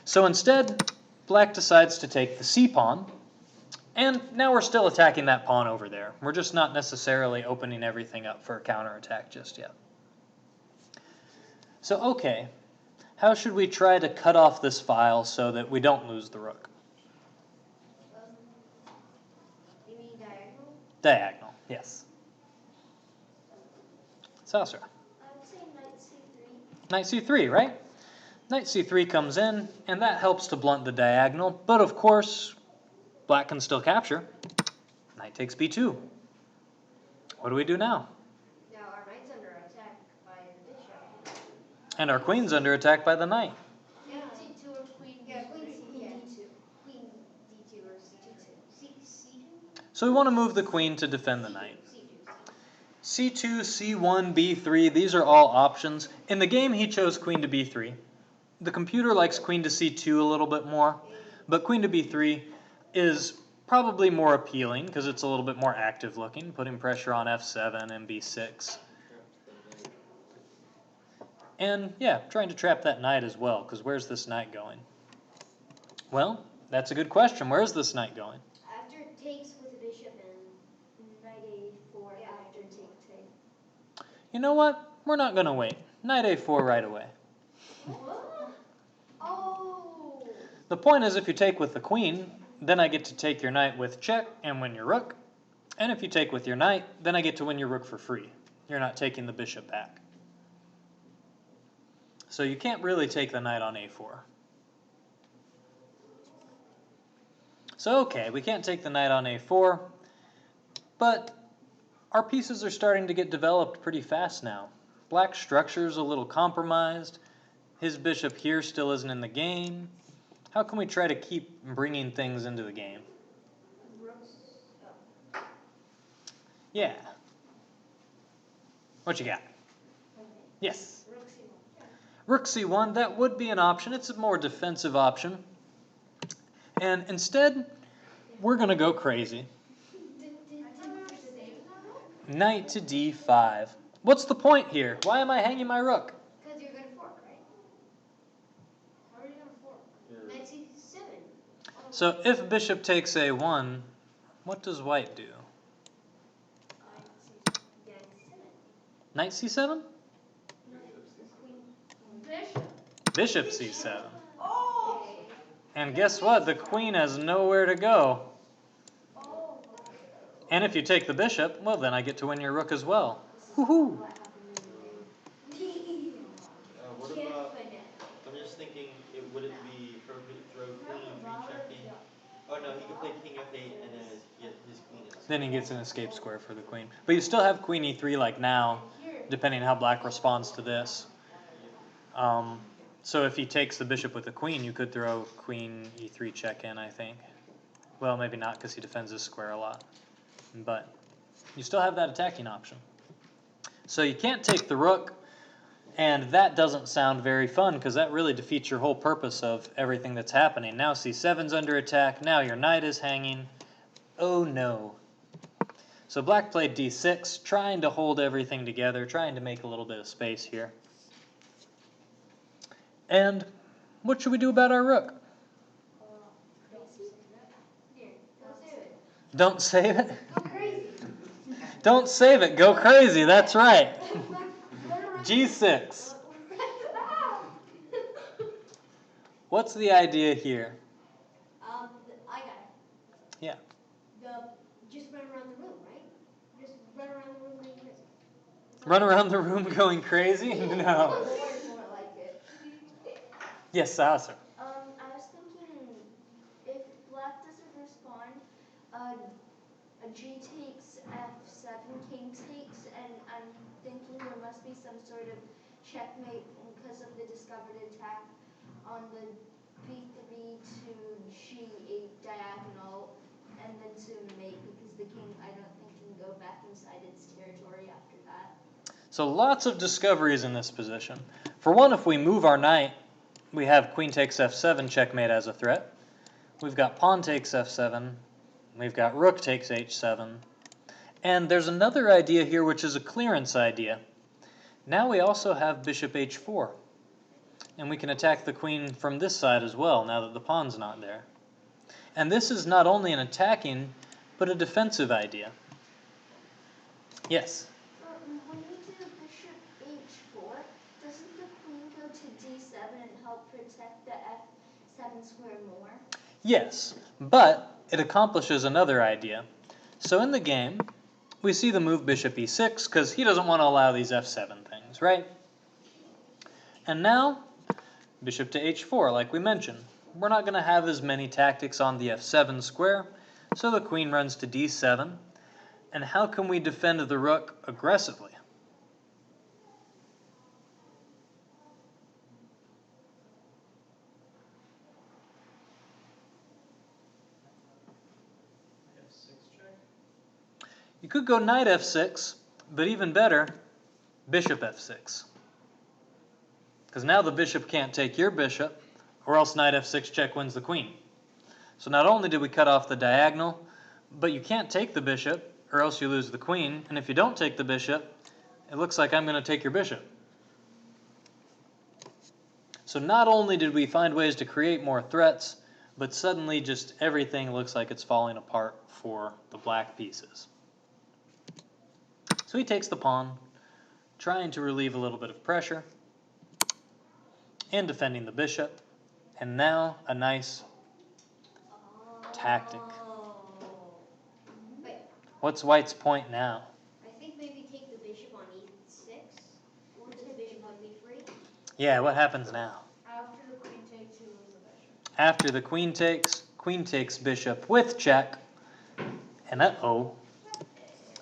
So instead, black decides to take the c pawn, And now we're still attacking that pawn over there. We're just not necessarily opening everything up for a counterattack just yet. So, okay, how should we try to cut off this file so that we don't lose the rook? You mean diagonal? Diagonal, yes. Saucer. I would say knight c3. Knight c3, right? Knight c3 comes in, and that helps to blunt the diagonal, but of course, black can still capture. Knight takes b2. What do we do now? Now our knight's under attack by the bishop. And our queen's under attack by the knight. Yeah. d2 or queen Yeah, d3. queen d2. Queen d2 or c2. C2? So we want to move the queen to defend the knight. C2. c2, c1, b3, these are all options. In the game, he chose queen to b3. The computer likes queen to c2 a little bit more, but queen to b3 is probably more appealing because it's a little bit more active looking, putting pressure on f7 and b6. And yeah, trying to trap that knight as well, because where's this knight going? Well, that's a good question. Where's this knight going? After it takes with the bishop and Knight a4 Yeah. after take. You know what? We're not going to wait. Knight a4 right away. what? Oh. The point is, if you take with the queen, then I get to take your knight with check and win your rook. And if you take with your knight, then I get to win your rook for free. You're not taking the bishop back. So you can't really take the knight on a4. So okay, we can't take the knight on a4, but our pieces are starting to get developed pretty fast now. Black's structure's a little compromised. His bishop here still isn't in the game. How can we try to keep bringing things into the game? Yeah. What you got? Yes. Rook c1, that would be an option. It's a more defensive option. And instead, we're going to go crazy. Knight to d5. What's the point here? Why am I hanging my rook? Because you're going to fork, right? How are you going to fork? Knight c7. So if bishop takes a1, what does white do? Knight c7? Bishop c7. Oh! And guess what? The queen has nowhere to go. And if you take the bishop, well, then I get to win your rook as well. Woohoo! What about, I'm just thinking, would it be appropriate to throw queen e3 checking? Oh no, he could play king f8 and then get his queen in. Then he gets an escape square for the queen. But you still have queen e3 like now, depending how black responds to this. So if he takes the bishop with the queen, you could throw queen e3 check in, I think. Well, maybe not because he defends his square a lot. But you still have that attacking option. So you can't take the rook, and that doesn't sound very fun because that really defeats your whole purpose of everything that's happening. Now c7's under attack, now your knight is hanging. Oh no. So black played d6, trying to hold everything together, trying to make a little bit of space here. And what should we do about our rook? Here, go save it. Don't save it? Go crazy. Don't save it, go crazy, that's right. G6. What's the idea here? I got it. Yeah. Just run around the room, right? Just run around the room like this. Run around the room going crazy? No. More like it. Yes, Saucer. I was thinking if black doesn't respond, a G takes f7, king takes, and I'm thinking there must be some sort of checkmate because of the discovered attack on the b3 to g8 diagonal, and then to mate because the king I don't think can go back inside its territory after that. So lots of discoveries in this position. For one, if we move our knight, we have queen takes f7 checkmate as a threat. We've got pawn takes f7. We've got rook takes h7. And there's another idea here which is a clearance idea. Now we also have bishop h4. And we can attack the queen from this side as well now that the pawn's not there. And this is not only an attacking, but a defensive idea. Yes? When you do bishop h4, doesn't the queen go to d7 and help protect the f7 square more? Yes, but it accomplishes another idea. So in the game, we see the move bishop e6 because he doesn't want to allow these f7 things, right? And now, bishop to h4, like we mentioned. We're not going to have as many tactics on the f7 square, so the queen runs to d7. And how can we defend the rook aggressively? You could go knight f6, but even better, bishop f6. Because now the bishop can't take your bishop, or else knight f6 check wins the queen. So not only did we cut off the diagonal, but you can't take the bishop, or else you lose the queen, and if you don't take the bishop, it looks like I'm going to take your bishop. So not only did we find ways to create more threats, but suddenly just everything looks like it's falling apart for the black pieces. So he takes the pawn, trying to relieve a little bit of pressure, and defending the bishop. And now a nice tactic. Wait, What's white's point now? I think maybe take the bishop on e6 or the bishop on b3. Yeah, what happens now? After the queen takes, you lose the bishop. After the queen takes bishop with check, and uh-oh,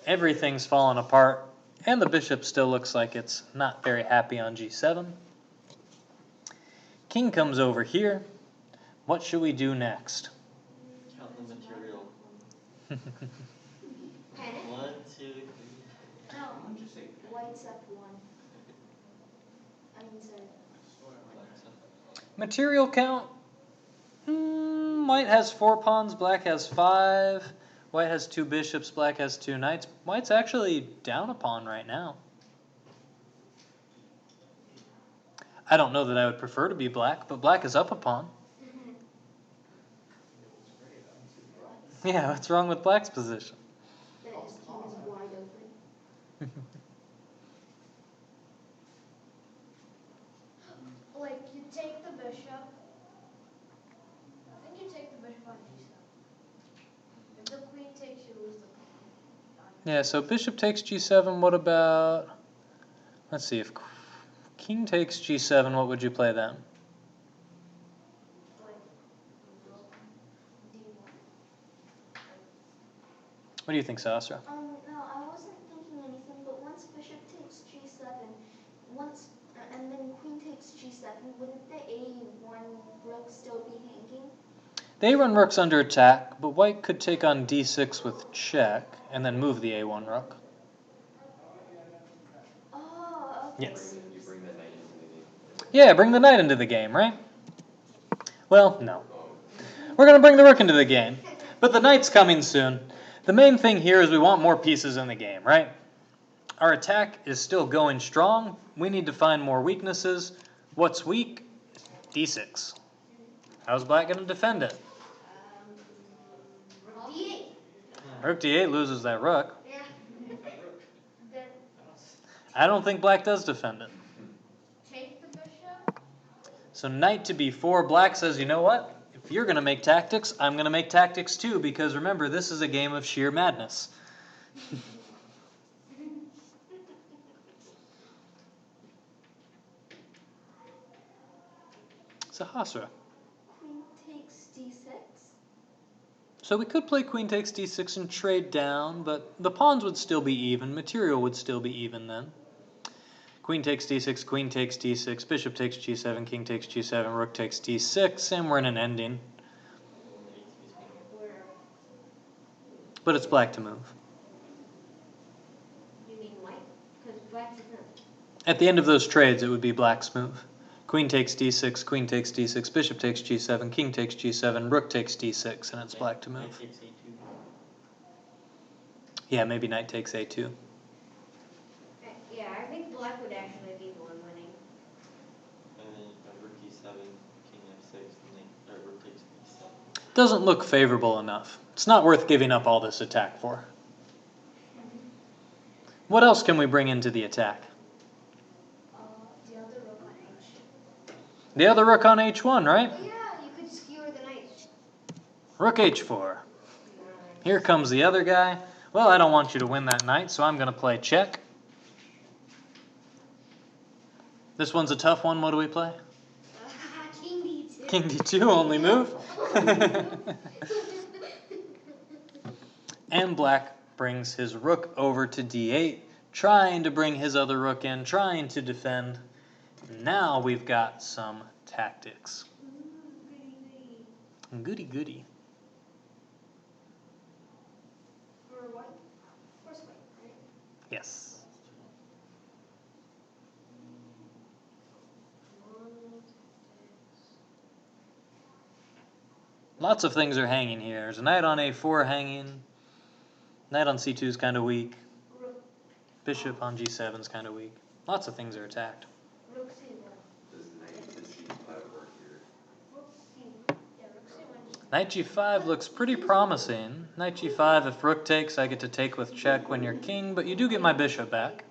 everything's falling apart, and the bishop still looks like it's not very happy on g7. King comes over here. What should we do next? Count the material. Panic? 1, 2, 3. No, white's f1. I mean, sorry. Material count? White has 4 pawns, black has 5. White has 2 bishops, black has 2 knights. White's actually down a pawn right now. I don't know that I would prefer to be black, but black is up a pawn. Yeah, what's wrong with black's position? That his king is wide open. Like, you take the bishop. I think you take the bishop on d7. If the queen takes, you lose the pawn. Yeah, so bishop takes g7, what about... Let's see, if king takes g7, what would you play then? Like, rook d1. What do you think, Sasra? No, I wasn't thinking anything, but once bishop takes g7, and then queen takes g7, wouldn't the a1 rook still be hanging? The a1 rook's under attack, but white could take on d6 with check, and then move the a1 rook. Oh, okay. Yes. You bring the knight into the game. Yeah, bring the knight into the game, right? Well, no. Oh, We're going to bring the rook into the game, but the knight's coming soon. The main thing here is we want more pieces in the game, right? Our attack is still going strong. We need to find more weaknesses. What's weak? d6. How's black going to defend it? Rook d8. Rook d8 loses that rook. Yeah. Then I don't think black does defend it. take the bishop. So knight to b4, black says, you know what? If you're going to make tactics, I'm going to make tactics too, because remember, this is a game of sheer madness. Sahasra. Queen takes d6. So we could play queen takes d6 and trade down, but the pawns would still be even, material would still be even then. Queen takes d6, queen takes d6, bishop takes g7, king takes g7, rook takes d6, and we're in an ending. Where? But it's black to move. You mean white? Because black is not. At the end of those trades, it would be black's move. Queen takes d6, queen takes d6, bishop takes g7, king takes g7, rook takes d6, and it's black to Knight move. takes a2. Yeah, maybe knight takes a2. Yeah, I think black would actually be the one winning. And then rook e7, king f6, and then rook takes b7. doesn't look favorable enough. It's not worth giving up all this attack for. What else can we bring into the attack? The other rook on H. The other rook on h1, right? Oh yeah, you could skewer the knights. Rook h4. Here comes the other guy. Well, I don't want you to win that knight, so I'm going to play check. This one's a tough one. What do we play? King D2. King d2, only move. And black brings his rook over to d8, trying to bring his other rook in, trying to defend. Now we've got some tactics. Goody goody. For white? Of course white, right? Yes. Lots of things are hanging here. There's a knight on a4 hanging. Knight on c2 is kind of weak. Bishop on g7 is kind of weak. Lots of things are attacked. Rook C1. Does knight to c5 work here? Rook C1. Yeah, Rook C1. Knight g5 looks pretty promising. Knight g5, if rook takes, I get to take with check when you're king, but you do get my bishop back.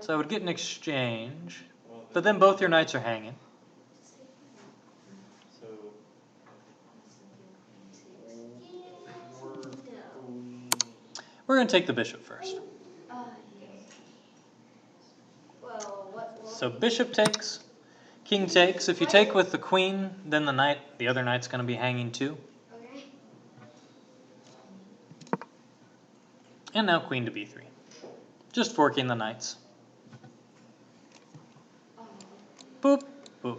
So I would get an exchange, but then both your knights are hanging. So, We're going to take the bishop first. Well, what? So bishop takes, king takes. If you take with the queen, then the other knight's going to be hanging too. Okay. And now queen to b3. Just forking the knights. Boop, boop.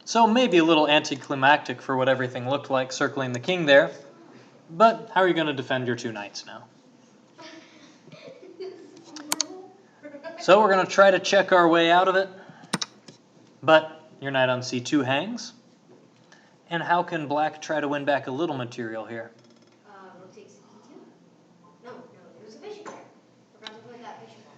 So maybe a little anticlimactic for what everything looked like circling the king there. But how are you going to defend your two knights now? So we're going to try to check our way out of it. But your knight on c2 hangs. And how can black try to win back a little material here? Rook takes E2. No, there's a bishop there. Forgot to put that bishop on.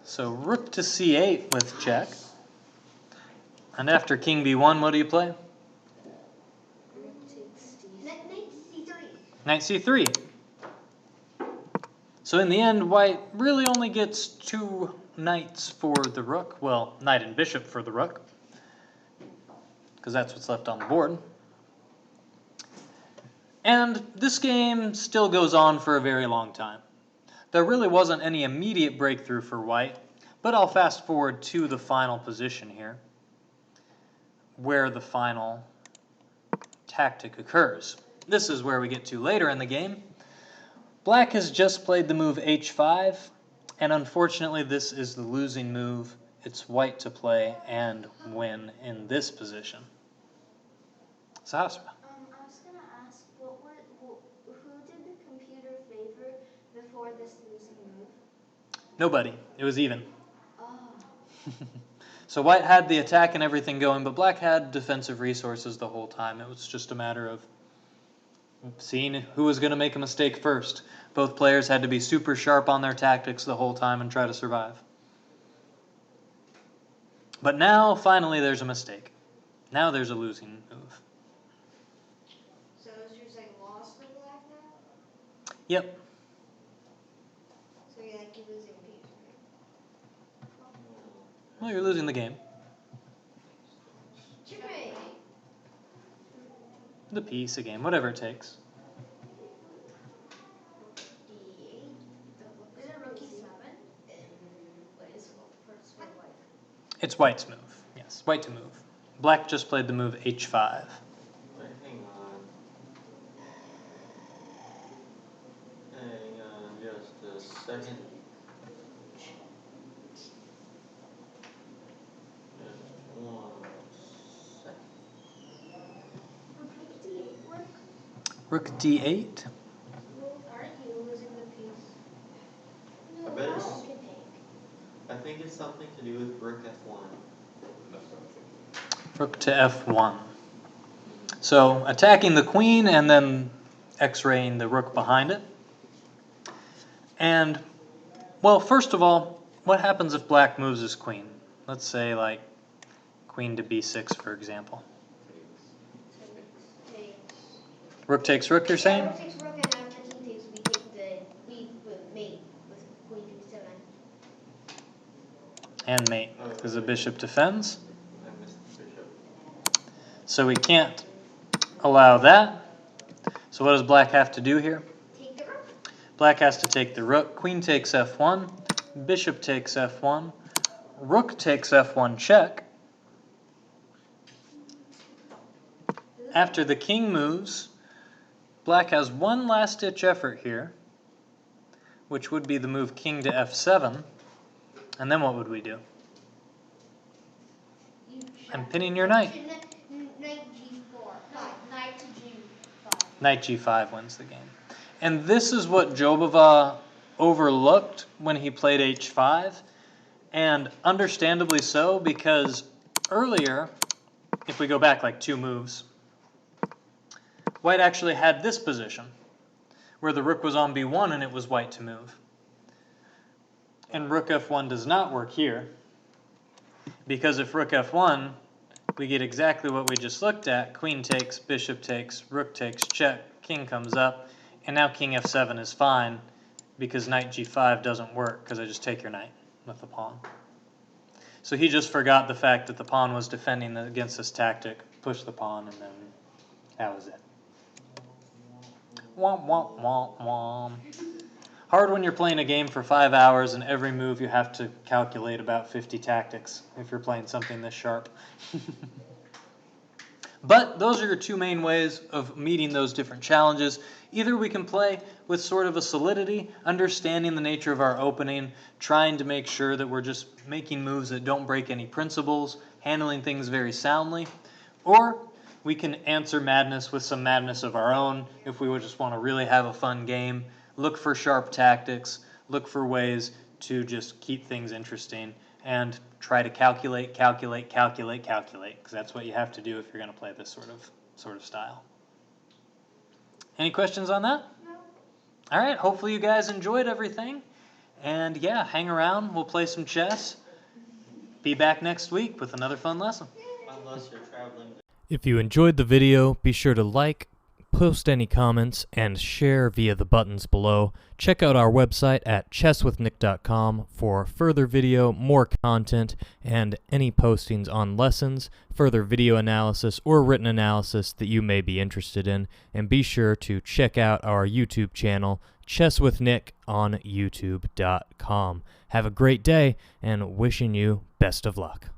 So rook to c8 with check. And after king b1, what do you play? Knight C3. Knight c3. So in the end, white really only gets two knights for the rook. Well, knight and bishop for the rook, because that's what's left on the board. And this game still goes on for a very long time. There really wasn't any immediate breakthrough for white, but I'll fast forward to the final position here, where the final tactic occurs. This is where we get to later in the game. Black has just played the move h5, and unfortunately this is the losing move. It's white to play and win in this position. Sahasra. I was gonna ask, who did the computer favor before this losing move? Nobody. It was even. Oh. So white had the attack and everything going, but black had defensive resources the whole time. It was just a matter of seeing who was going to make a mistake first. Both players had to be super sharp on their tactics the whole time and try to survive. But now, finally, there's a mistake. Now there's a losing move. So it's just like lost for black now? Yep. So you're like you're losing a piece, right? Well, you're losing the game. Checkmate. The piece, a game, whatever it takes. D8. Is it rook E7? What is first for white? It's white's move. Yes, white to move. Black just played the move h5. wait, hang on just a second. Just 1 second. Rook d8. Aren't you losing the piece? I bet it's, I think it's something to do with rook f1. That's what I'm thinking. Rook to f1. So attacking the queen and then x-raying the rook behind it. And Well, first of all, what happens if black moves his queen? Let's say like queen to b6, for example. Rook takes rook, you're saying? Yeah, rook takes rook, and after king takes, we mate with queen to b7. And mate, because the bishop defends. I missed the bishop. So we can't allow that. So what does black have to do here? Take the rook. Black has to take the rook. Queen takes f1. Bishop takes f1. Rook takes f1 check. After the king moves, black has one last ditch effort here, which would be the move king to f7. And then what would we do? I'm pinning your knight. Knight g4. Knight to g5. Knight g5 wins the game. And this is what Jobava overlooked when he played h5, and understandably so, because earlier, if we go back like 2 moves, white actually had this position, where the rook was on b1 and it was white to move. And rook f1 does not work here, because if rook f1, we get exactly what we just looked at. Queen takes, bishop takes, rook takes, check, king comes up, and now king f7 is fine, because knight g5 doesn't work, because I just take your knight with the pawn. So he just forgot the fact that the pawn was defending against this tactic, push the pawn, and then that was it. Womp, womp, womp, womp. Hard when you're playing a game for 5 hours and every move you have to calculate about 50 tactics if you're playing something this sharp. But those are your 2 main ways of meeting those different challenges. Either we can play with sort of a solidity, understanding the nature of our opening, trying to make sure that we're just making moves that don't break any principles, handling things very soundly, or we can answer madness with some madness of our own if we would just want to really have a fun game, look for sharp tactics, look for ways to just keep things interesting, and try to calculate, because that's what you have to do if you're going to play this sort of style. Any questions on that? No. All right, hopefully you guys enjoyed everything. And yeah, hang around, we'll play some chess. Be back next week with another fun lesson. Unless you're traveling. If you enjoyed the video, be sure to like, post any comments, and share via the buttons below. Check out our website at chesswithnick.com for further video, more content, and any postings on lessons, further video analysis, or written analysis that you may be interested in. And be sure to check out our YouTube channel, Chess with Nick, on youtube.com. Have a great day, and wishing you best of luck.